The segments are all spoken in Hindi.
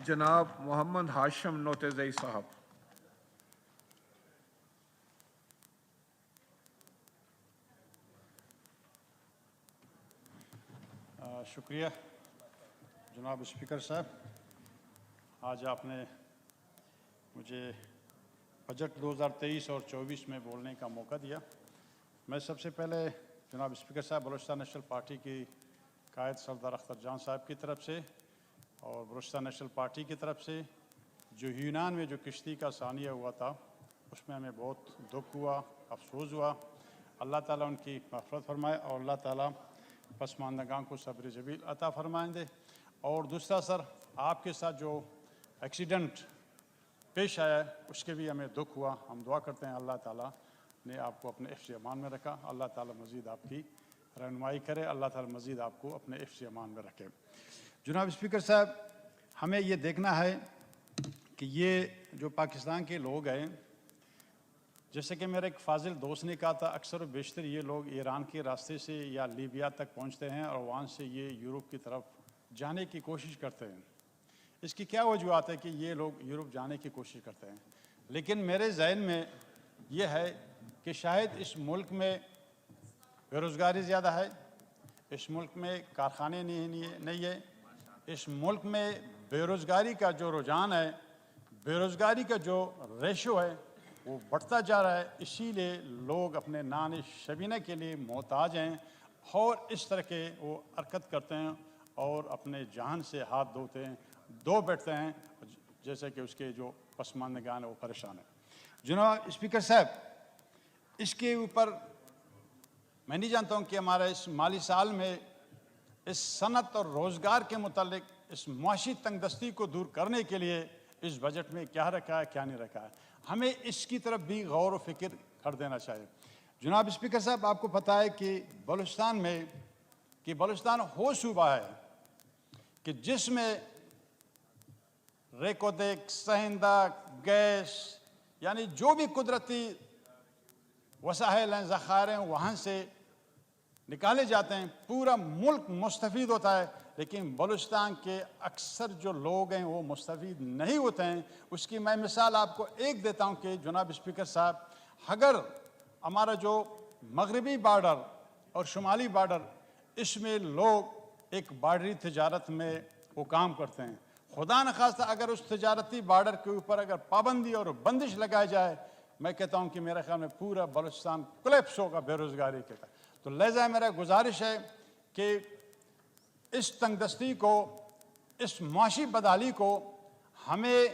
जनाब मोहम्मद हाशिम नोतेज़ई साहब। शुक्रिया जनाब स्पीकर साहब, आज आपने मुझे बजट 2023 और 24 में बोलने का मौका दिया। मैं सबसे पहले जनाब स्पीकर साहब बलूचिस्तान नेशनल पार्टी की कायद सरदार अख्तर जान साहब की तरफ से और बलूचिस्तान नेशनल पार्टी की तरफ से जो यूनान में जो किश्ती का सानिया हुआ था उसमें हमें बहुत दुख हुआ, अफसोस हुआ। अल्लाह ताला उनकी मग़फ़िरत फरमाए और अल्लाह ताला पसमानदगान को सब्र जमील अता फरमाएंदे। और दूसरा सर, आपके साथ जो एक्सीडेंट पेश आया उसके भी हमें दुख हुआ। हम दुआ करते हैं अल्लाह ताला ने आपको अपने हिफ्ज़ अमान में रखा, अल्लाह ताला मज़ीद आपकी रहनुमाई करे, अल्लाह ताला मज़ीद आपको अपने हिफ्ज़ अमान में रखे। जनाब स्पीकर साहब, हमें ये देखना है कि ये जो पाकिस्तान के लोग हैं, जैसे कि मेरे एक फाजिल दोस्त ने कहा था, अक्सर व बेशतर ये लोग ईरान के रास्ते से या लीबिया तक पहुंचते हैं और वहाँ से ये यूरोप की तरफ जाने की कोशिश करते हैं। इसकी क्या वजूहत है कि ये लोग यूरोप जाने की कोशिश करते हैं? लेकिन मेरे जहन में ये है कि शायद इस मुल्क में बेरोज़गारी ज़्यादा है, इस मुल्क में कारखाने नहीं है, इस मुल्क में बेरोज़गारी का जो रुझान है, बेरोज़गारी का जो रेशो है वो बढ़ता जा रहा है। इसीलिए लोग अपने नान शबीना के लिए मोहताज हैं और इस तरह के वो हरकत करते हैं और अपने जान से हाथ धोते हैं, दो बैठते हैं, जैसे कि उसके जो पसमानदगान है वो परेशान है। जनाब स्पीकर साहब, इसके ऊपर मैं नहीं जानता हूँ कि हमारा इस माली साल में इस सनत और रोज़गार के मुतालिक इस मुआशी तंगदस्ती को दूर करने के लिए इस बजट में क्या रखा है, क्या नहीं रखा है। हमें इसकी तरफ भी गौर व फिक्र कर देना चाहिए। जनाब स्पीकर साहब, आपको पता है कि बलूचिस्तान में बलूचिस्तान वो सूबा है कि जिसमें रेकोदिक, सहिंदा, गैस यानी जो भी कुदरती वसाइल हैं, ज़खायर हैं, वहाँ से निकाले जाते हैं। पूरा मुल्क मुस्तफ़ीद होता है, लेकिन बलूचिस्तान के अक्सर जो लोग हैं वो मुस्तफ़ीद नहीं होते हैं। उसकी मैं मिसाल आपको एक देता हूँ कि जनाब स्पीकर साहब, अगर हमारा जो मगरबी बार्डर और शुमाली बार्डर, इसमें लोग एक बार्डरी तिजारत में वो काम करते हैं। खुदा न खास्ता अगर उस तिजारती बार्डर के ऊपर अगर पाबंदी और बंदिश लगाई जाए, मैं कहता हूँ कि मेरे ख्याल में पूरा बलूचिस्तान कोलैप्स होगा बेरोज़गारी के। तो लिहाजा मेरा गुजारिश है कि इस तंगदस्ती को, इस मुआशी बदहाली को हमें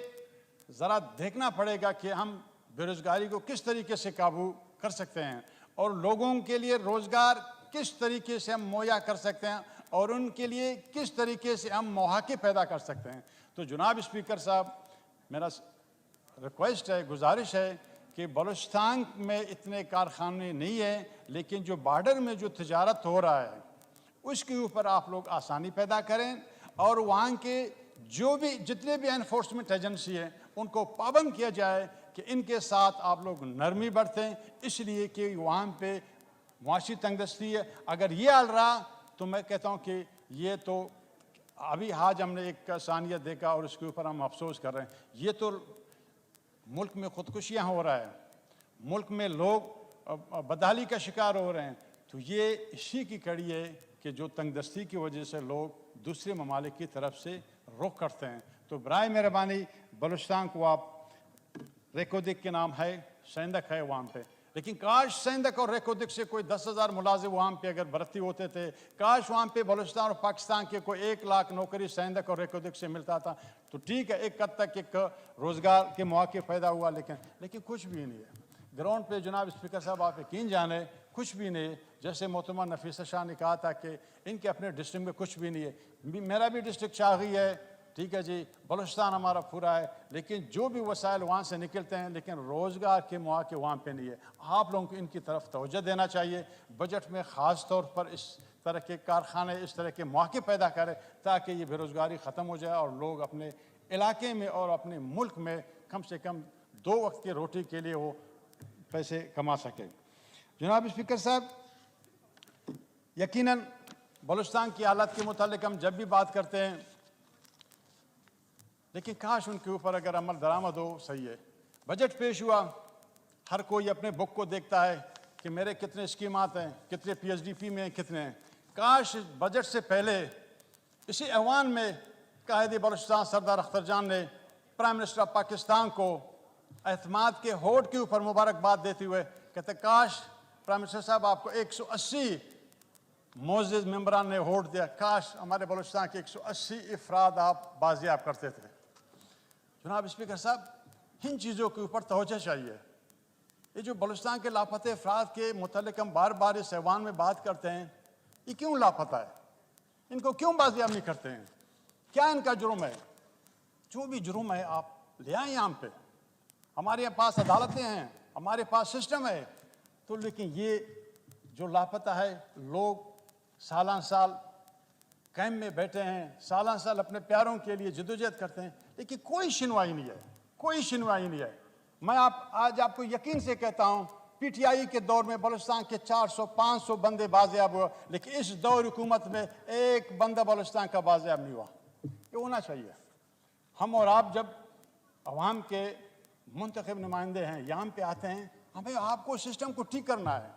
ज़रा देखना पड़ेगा कि हम बेरोज़गारी को किस तरीके से काबू कर सकते हैं और लोगों के लिए रोज़गार किस तरीके से हम मुहैया कर सकते हैं और उनके लिए किस तरीके से हम मौके पैदा कर सकते हैं। तो जनाब स्पीकर साहब, मेरा रिक्वेस्ट है, गुजारिश है कि बलूचिस्तान में इतने कारखाने नहीं हैं, लेकिन जो बार्डर में जो तिजारत हो रहा है उसके ऊपर आप लोग आसानी पैदा करें और वहाँ के जो भी जितने भी एनफोर्समेंट एजेंसी हैं उनको पाबंद किया जाए कि इनके साथ आप लोग नरमी बरतें, इसलिए कि वहाँ पे मुआशी तंगदस्ती है। अगर ये हाल रहा तो मैं कहता हूँ कि ये तो अभी आज हमने एक सानिया देखा और उसके ऊपर हम अफसोस कर रहे हैं। ये तो मुल्क में ख़ुदकुशियाँ हो रहा है, मुल्क में लोग बदहाली का शिकार हो रहे हैं। तो ये इसी की कड़ी है कि जो तंगदस्ती की वजह से लोग दूसरे ममालिक की तरफ से रुख करते हैं। तो बराए मेहरबानी बलूचिस्तान को आप, रेकोदिक के नाम है, सैंदक है वहाँ पे, लेकिन काश सैंदक और रेकोदिक से कोई 10,000 मुलाजिम वहाँ पे अगर भर्ती होते थे, काश वहाँ पे बलूचिस्तान और पाकिस्तान के कोई 1 लाख नौकरी सैंदक और रेकोदिक से मिलता था तो ठीक है, एक हद तक एक रोज़गार के मौके पैदा हुआ। लेकिन कुछ भी नहीं है ग्राउंड पे। जनाब स्पीकर साहब, आप यकीन जाने कुछ भी नहीं। जैसे मोहतरमा नफीसा शाह ने कहा था कि इनके अपने डिस्ट्रिक्ट में कुछ भी नहीं है। मेरा भी डिस्ट्रिक्ट शाही है, ठीक है जी, बलूचिस्तान हमारा पूरा है, लेकिन जो भी वसाइल वहाँ से निकलते हैं, लेकिन रोज़गार के मौके वहाँ पे नहीं है। आप लोगों को इनकी तरफ तवज्जो देना चाहिए। बजट में ख़ास तौर पर इस तरह के कारखाने, इस तरह के मौके पैदा करें ताकि ये बेरोज़गारी ख़त्म हो जाए और लोग अपने इलाके में और अपने मुल्क में कम से कम 2 वक्त की रोटी के लिए वो पैसे कमा सकें। जनाब स्पीकर साहब, यकीनन बलूचिस्तान की हालत के मुतालिक हम जब भी बात करते हैं लेकिन काश उनके ऊपर अगर अमल दरामद हो, सही है। बजट पेश हुआ, हर कोई अपने बुक को देखता है कि मेरे कितने स्कीमात हैं, कितने PSDP में कितने हैं। काश बजट से पहले इसी ऐवान में कायदे बलूचिस्तान सरदार अख्तर जान ने प्राइम मिनिस्टर ऑफ पाकिस्तान को एतमाद के होठ के ऊपर मुबारकबाद देते हुए कहते, काश प्राइम मिनिस्टर साहब आपको 180 मोअज़्ज़िज़ मेंबरान ने वोट दिया, काश हमारे बलूचिस्तान के 180 अफराद आप बाजियाब करते थे। जनाब स्पीकर साहब, इन चीज़ों के ऊपर तवज्जो चाहिए। ये जो बलूचिस्तान के लापता अफराद के मुतल्लिक़ हम बार बार इस ऐवान में बात करते हैं, ये क्यों लापता है? इनको क्यों बाजियाब नहीं करते हैं? क्या इनका जुर्म है? जो भी जुर्म है आप ले आए यहाँ पे। हमारे पास अदालतें हैं, हमारे पास सिस्टम है, तो लेकिन ये जो लापता है, लोग सालान साल कैंप में बैठे हैं, सालान साल अपने प्यारों के लिए जदोजहद करते हैं, लेकिन कोई सुनवाई नहीं है, कोई सुनवाई नहीं है। मैं आज आपको यकीन से कहता हूँ, PTI के दौर में बलूचिस्तान के 400-500 बंदे बाजियाब हुए, लेकिन इस दौर हुकूमत में एक बंदा बलूचिस्तान का बाजियाब नहीं हुआ। ये होना चाहिए। हम और आप जब अवाम के मुंतखब नुमाइंदे हैं, यहाँ पे आते हैं, हमें आपको सिस्टम को ठीक करना है,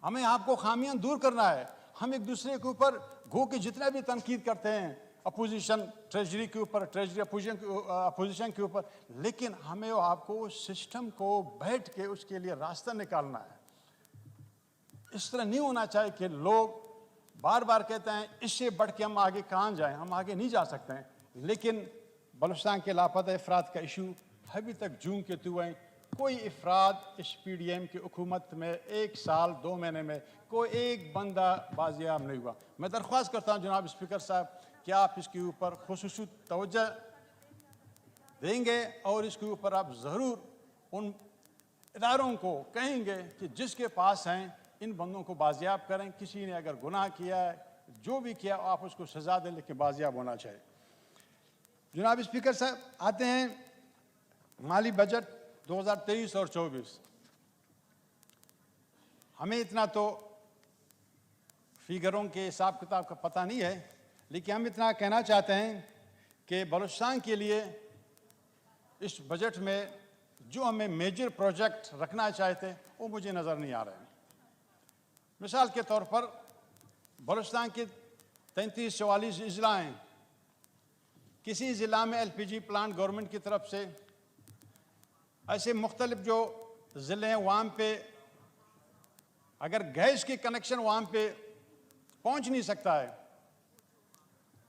हमें आपको खामियां दूर करना है। हम एक दूसरे के ऊपर गो के जितना भी तनकीद करते हैं, अपोजिशन ट्रेजरी के ऊपर, ट्रेजरी अपोजिशन के ऊपर, लेकिन हमें और आपको सिस्टम को बैठ के उसके लिए रास्ता निकालना है। इस तरह नहीं होना चाहिए कि लोग बार बार कहते हैं इससे बढ़ के हम आगे कहाँ जाएं, हम आगे नहीं जा सकते हैं। लेकिन बलूचिस्तान के लापता अफराद का इशू अभी तक जून के तुए कोई अफराद इस PDM की हुकूमत में 1 साल 2 महीने में कोई एक बंदा बाजियाब नहीं हुआ। मैं दरख्वास्त करता हूँ जनाब स्पीकर साहब कि आप इसके ऊपर खुसूसी तवज्जो देंगे और इसके ऊपर आप ज़रूर उन इदारों को कहेंगे कि जिसके पास हैं इन बंदों को बाजियाब करें। किसी ने अगर गुनाह किया है, जो भी किया, आप उसको सजा दें, लेकिन बाजियाब होना चाहिए। जनाब स्पीकर साहब, आते हैं माली बजट 2023 और 24। हमें इतना तो फिगरों के हिसाब किताब का पता नहीं है, लेकिन हम इतना कहना चाहते हैं कि बलूचिस्तान के लिए इस बजट में जो हमें मेजर प्रोजेक्ट रखना चाहते वो मुझे नज़र नहीं आ रहे हैं। मिसाल के तौर पर बलूचिस्तान के 33-44 अजला हैं। किसी ज़िला में LPG प्लांट गवर्नमेंट की तरफ से, ऐसे मुख्तलिफ जो ज़िले हैं वहाँ पे अगर गैस की कनेक्शन वहाँ पे पहुँच नहीं सकता है,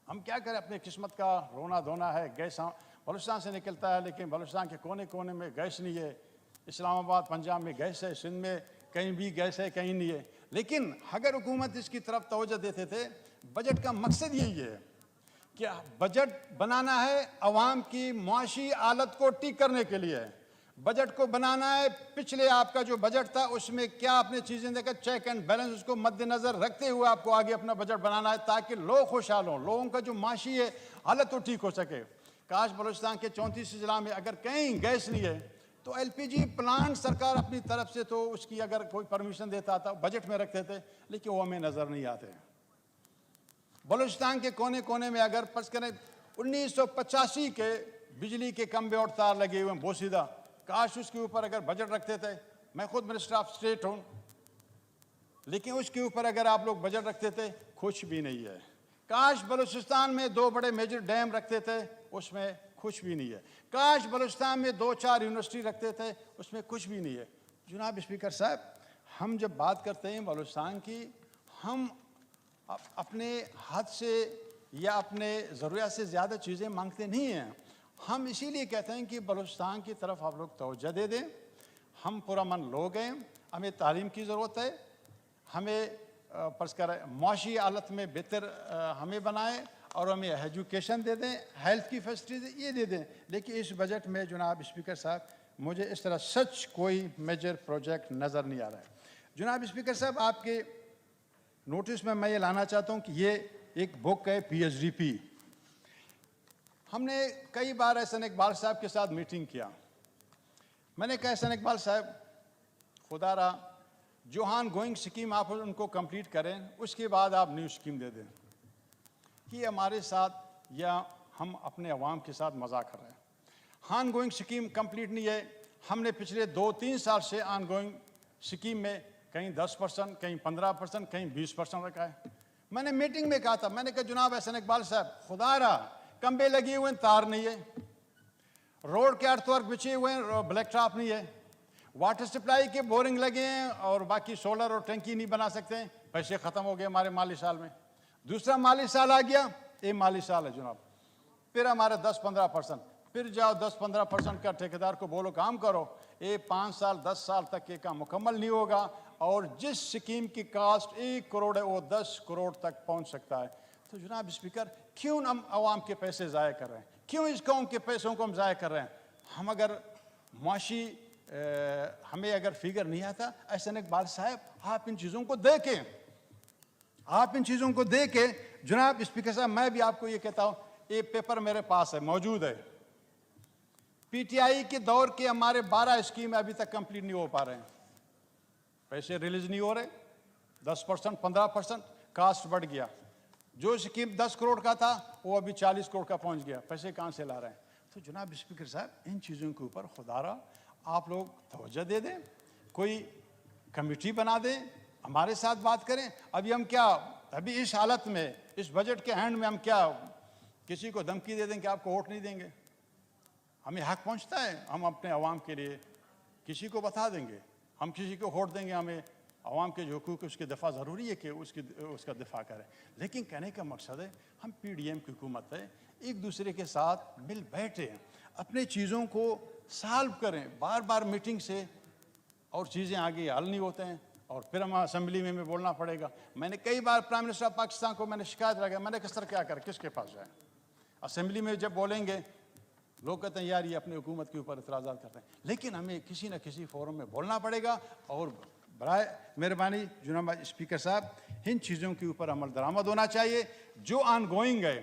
हम क्या करें? अपनी किस्मत का रोना धोना है। गैस बलूचिस्तान से निकलता है, लेकिन बलूचिस्तान के कोने कोने में गैस नहीं है। इस्लामाबाद पंजाब में गैस है, सिंध में कहीं भी गैस है, कहीं नहीं है। लेकिन अगर हुकूमत इसकी तरफ तवज्जो देते थे, बजट का मकसद यही है कि बजट बनाना है अवाम की मुआशी हालत को ठीक करने के लिए। बजट को बनाना है, पिछले आपका जो बजट था उसमें क्या आपने चीज़ें देखा, चेक एंड बैलेंस, उसको मद्देनज़र रखते हुए आपको आगे अपना बजट बनाना है ताकि लोग खुशहाल हों, लोगों का जो माशी है हालत तो ठीक हो सके। काश बलूचिस्तान के 34 ज़िला में अगर कहीं गैस नहीं है तो LPG प्लांट सरकार अपनी तरफ से तो उसकी अगर कोई परमिशन देता था, बजट में रखते थे, लेकिन वो हमें नज़र नहीं आते। बलूचिस्तान के कोने कोने में अगर फर्ज करें 1985 के बिजली के खंभे और तार लगे हुए हैं बोसीदा, काश उसके ऊपर अगर बजट रखते थे। मैं खुद मिनिस्टर ऑफ स्टेट हूँ, लेकिन उसके ऊपर अगर आप लोग बजट रखते थे, कुछ भी नहीं है। काश बलूचिस्तान में 2 बड़े मेजर डैम रखते थे, उसमें कुछ भी नहीं है। काश बलूचिस्तान में 2-4 यूनिवर्सिटी रखते थे, उसमें कुछ भी नहीं है। जनाब स्पीकर साहब, हम जब बात करते हैं बलूचिस्तान की, हम अपने हाथ से या अपने ज़रूरियात से ज़्यादा चीज़ें मांगते नहीं हैं। हम इसीलिए कहते हैं कि बलूचिस्तान की तरफ आप लोग तवज्जो दे दें। हम पुरअमन लोग हैं, हमें तालीम की ज़रूरत है, हमें मुआशी हालत में बेहतर हमें बनाएं और हमें एजुकेशन दे दें, हेल्थ की फैसिलिटीज ये दे दें। लेकिन इस बजट में जनाब स्पीकर साहब मुझे इस तरह सच कोई मेजर प्रोजेक्ट नज़र नहीं आ रहा है। जनाब स्पीकर साहब, आपके नोटिस में मैं ये लाना चाहता हूँ कि ये एक बुक है PSDP। हमने कई बार एहसन इकबाल साहब के साथ मीटिंग किया। मैंने कहा एहसन इकबाल साहब, खुदारा जो ऑन गोइंग स्कीम आप उनको कंप्लीट करें, उसके बाद आप न्यू स्कीम दे दें। कि हमारे साथ या हम अपने अवाम के साथ मजाक कर रहे हैं। ऑन गोइंग स्कीम कंप्लीट नहीं है। हमने पिछले 2-3 साल से ऑन गोइंग स्कीम में कहीं 10%, कहीं 15%, कहीं 20% रखा है। मैंने मीटिंग में कहा था, मैंने कहा जनाब एहसन इकबाल साहब, खुदा रहा खंबे लगे हुए हैं, तार नहीं है, रोड के अर्थवर्क बिछे हुए हैं, ब्लैक टॉप नहीं है, वाटर सप्लाई के बोरिंग लगे हैं और बाकी सोलर और टंकी नहीं बना सकते हैं। पैसे ख़त्म हो गए हमारे माली साल में। दूसरा माली साल आ गया, ये माली साल है जनाब, फिर हमारे 10-15%, फिर जाओ 10-15% का ठेकेदार को बोलो काम करो। ये 5 साल 10 साल तक ये काम मुकम्मल नहीं होगा और जिस स्कीम की कास्ट 1 करोड़ है वो 10 करोड़ तक पहुंच सकता है। तो जनाब स्पीकर, क्यों हम आवाम के पैसे ज़ाया कर रहे हैं? क्यों इस कौम के पैसों को हम ज़ाया कर रहे हैं? हम अगर मुआशी हमें अगर फिगर नहीं आता, एहसन इकबाल साहब आप इन चीज़ों को देखें, आप इन चीज़ों को देखें। जनाब स्पीकर साहब, मैं भी आपको ये कहता हूँ, ये पेपर मेरे पास है, मौजूद है। पीटीआई के दौर के हमारे 12 स्कीम अभी तक कंप्लीट नहीं हो पा रहे हैं, पैसे रिलीज नहीं हो रहे। 10%, 15% कास्ट बढ़ गया। जो स्कीम 10 करोड़ का था वो अभी 40 करोड़ का पहुंच गया। पैसे कहाँ से ला रहे हैं? तो जनाब स्पीकर साहब, इन चीज़ों के ऊपर खुदारा आप लोग तवज्जो दे दें, कोई कमेटी बना दें, हमारे साथ बात करें। अभी हम क्या, अभी इस हालत में, इस बजट के हैंड में हम क्या किसी को धमकी दे दें कि आपको वोट नहीं देंगे? हमें हक पहुंचता है, हम अपने अवाम के लिए किसी को बता देंगे, हम किसी को वोट देंगे, हमें अवाम के जो हकूक़ उसकी दफ़ा ज़रूरी है कि उसका दिफा करें। लेकिन कहने का मकसद है, हम PDM की हुकूमत है, एक दूसरे के साथ मिल बैठे अपने चीज़ों को सॉल्व करें। बार बार मीटिंग से और चीज़ें आगे हल नहीं होते हैं और फिर हम असम्बली में बोलना पड़ेगा। मैंने कई बार प्राइम मिनिस्टर ऑफ पाकिस्तान को मैंने शिकायत लगाई, मैंने कहा सर क्या करें, किसके पास जाए? असम्बली में जब बोलेंगे लोग कहते हैं यार ये अपनी हुकूमत के ऊपर इतराज़ात करते हैं। लेकिन हमें किसी न किसी फोरम में बोलना पड़ेगा। और बराए मेहरबानी जनाब स्पीकर साहब, इन चीज़ों के ऊपर अमल दरामद होना चाहिए। जो ऑन गोइंग है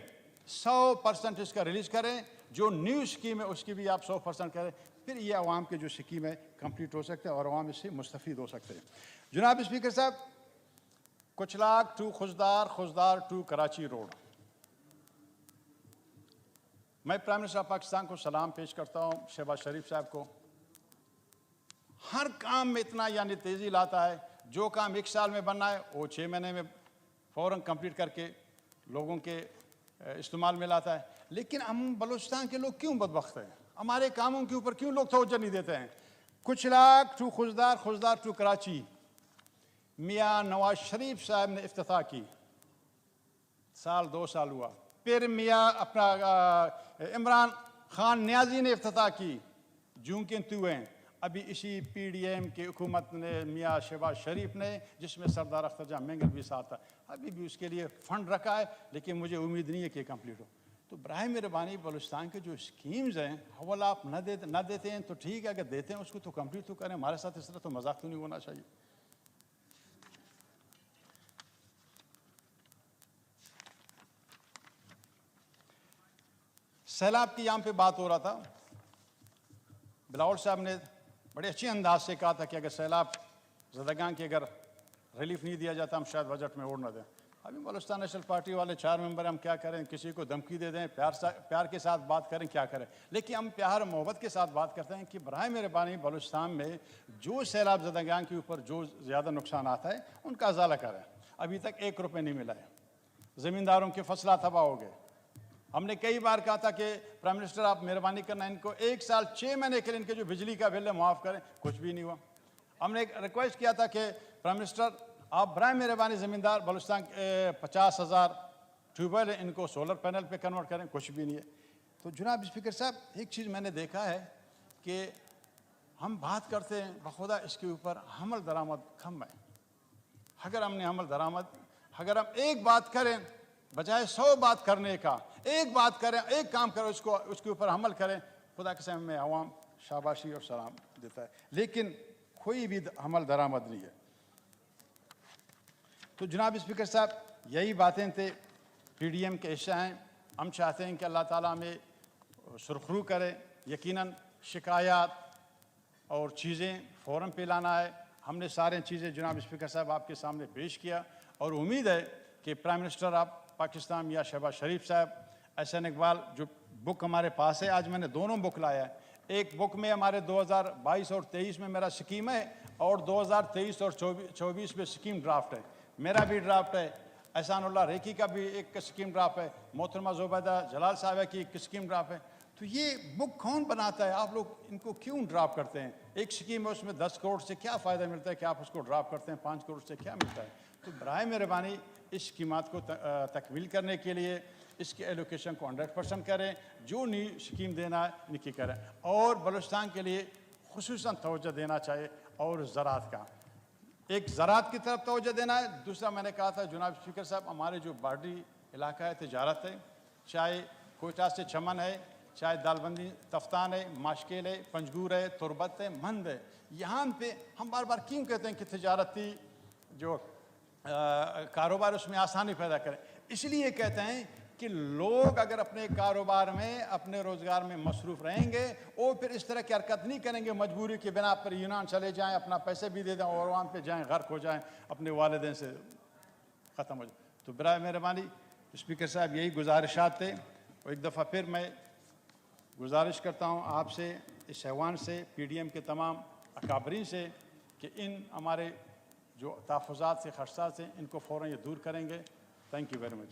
100% इसका रिलीज़ करें, जो न्यू स्कीम है उसकी भी आप 100% करें, फिर ये आवाम के जो स्कीम है कंप्लीट हो सकते हैं और आवाम इससे मुस्तफ़ीद हो सकते हैं। जनाब स्पीकर साहब, Kuchlak to Khuzdar, Khuzdar to Karachi road, मैं प्राइम मिनिस्टर ऑफ पाकिस्तान को सलाम पेश करता हूँ, शहबाज शरीफ साहब को। हर काम में इतना यानी तेज़ी लाता है, जो काम 1 साल में बनना है वो 6 महीने में फ़ौरन कंप्लीट करके लोगों के इस्तेमाल में लाता है। लेकिन हम बलूचिस्तान के लोग क्यों बदबख्त हैं? हमारे कामों के ऊपर क्यों लोग तवज्जो नहीं देते हैं? कुचलाक टू खुजदार, खुजदार टू कराची, मियाँ नवाज शरीफ साहब ने इफ्तिताह की, 2 साल हुआ। फिर मियाँ अपना इमरान खान न्याजी ने इफ्तिताह की, जूं के तू हैं। अभी इसी PDM की हुकूमत ने, मियाँ शहबाज शरीफ ने, जिसमें सरदार अख्तर जहाँ मेंगल भी साथ था, अभी भी उसके लिए फ़ंड रखा है, लेकिन मुझे उम्मीद नहीं है कि कंप्लीट हो। तो बराए मेहरबानी बलूचिस्तान के जो स्कीम्स हैं, हवाला आप न देते हैं तो ठीक है, अगर देते हैं उसको तो कंप्लीट तो करें। हमारे साथ इस तरह तो मजाक तो नहीं होना चाहिए। सैलाब की यहाँ पे बात हो रहा था, बिलावल साहब ने बड़े अच्छे अंदाज से कहा था कि अगर सैलाब ज़दगान की अगर रिलीफ नहीं दिया जाता हम शायद बजट में वोट न दें। अभी बलूचिस्तान नेशनल पार्टी वाले 4 मेंबर हम क्या करें, किसी को धमकी दे दें, प्यार के साथ बात करें, क्या करें? लेकिन हम प्यार मोहब्बत के साथ बात करते हैं कि बराए मेहरबानी बलूचिस्तान में जो सैलाब ज़दगान के ऊपर जो ज़्यादा नुकसान आता है उनका अजाला करें। अभी तक 1 रुपये नहीं मिला है, ज़मींदारों के फसला तबाह हो गए। हमने कई बार कहा था कि प्राइम मिनिस्टर आप मेहरबानी करना इनको 1 साल 6 महीने के लिए इनके जो बिजली का बिल है मुआफ़ करें, कुछ भी नहीं हुआ। हमने एक रिक्वेस्ट किया था कि प्राइम मिनिस्टर आप बराए मेहरबानी ज़मींदार बलूचिस्तान 50,000 ट्यूबवेल है इनको सोलर पैनल पे कन्वर्ट करें, कुछ भी नहीं है। तो जनाब स्पीकर साहब, एक चीज़ मैंने देखा है कि हम बात करते हैं बखुदा इसके ऊपर अमल दरामद कम है। अगर हमने अगर हम एक बात करें बजाय 100 बात करने का, एक बात करें, एक काम करें, उसके ऊपर अमल करें, खुदा के सामने आवाम शाबाशी और सलाम देता है। लेकिन कोई भी अमल दरामद नहीं है। तो जनाब स्पीकर साहब, यही बातें थे, PDM के हिस्सा हैं। हम चाहते हैं कि अल्लाह ताला हमें सुरखरू करे। यकीनन शिकायत और चीज़ें फ़ौरन पे लाना है। हमने सारी चीज़ें जनाब स्पीकर साहब आपके सामने पेश किया और उम्मीद है कि प्राइम मिनिस्टर ऑफ पाकिस्तान या शहबाज शरीफ साहब एहसन इकबाल जो बुक हमारे पास है, आज मैंने दोनों बुक लाया है। एक बुक में हमारे 2022 और 23 में मेरा स्कीम है, और 2023 और 24 में स्कीम ड्राफ्ट है। मेरा भी ड्राफ्ट है, एहसानुल्लाह रेकी का भी एक स्कीम ड्राफ्ट है, मोहतरमा ज़ुबैदा जलाल साहब की एक स्कीम ड्राफ्ट है। तो ये बुक कौन बनाता है? आप लोग इनको क्यों ड्राफ्ट करते हैं? एक स्कीम है, उसमें 10 करोड़ से क्या फ़ायदा मिलता है कि आप उसको ड्राफ्ट करते हैं? 5 करोड़ से क्या मिलता है? तो बराए मेहरबानी इस स्कीमात को तकमील करने के लिए इसके एलोकेशन को 100% करें, जो नई स्कीम देना है इनकी करें, और बलूचिस्तान के लिए खुसूसन तवज्जो देना चाहिए। और ज़राअत का, एक ज़राअत की तरफ तवज्जो देना है। दूसरा मैंने कहा था जनाब स्पीकर साहब, हमारे जो बॉर्डरी इलाका है, तिजारत है, चाहे कोयटा से चमन है, चाहे दालबंदी तफ्तान है, माशकेल है, पंजगूर है, तुरबत है, मंद है, यहाँ पे हम बार बार क्यों कहते हैं कि तिजारती जो कारोबार उसमें आसानी पैदा करें? इसलिए कहते हैं कि लोग अगर अपने कारोबार में, अपने रोज़गार में मसरूफ़ रहेंगे, वो फिर इस तरह की हरकत नहीं करेंगे मजबूरी के बिना पर यूनान चले जाएं, अपना पैसे भी दे दें और वहाँ पे जाएं, गर्क हो जाएं, अपने वालिदैन से ख़त्म हो जाए। तो बराए मेहरबानी स्पीकर साहब, यही गुजारिशात थे। और एक दफ़ा फिर मैं गुजारिश करता हूँ आपसे, इस ऐवान से, PDM के तमाम अकाबरीन से, कि इन हमारे जो तहफ़्फ़ुज़ात से, खदशात से, इनको फ़ौरन ये दूर करेंगे। Thank you very much.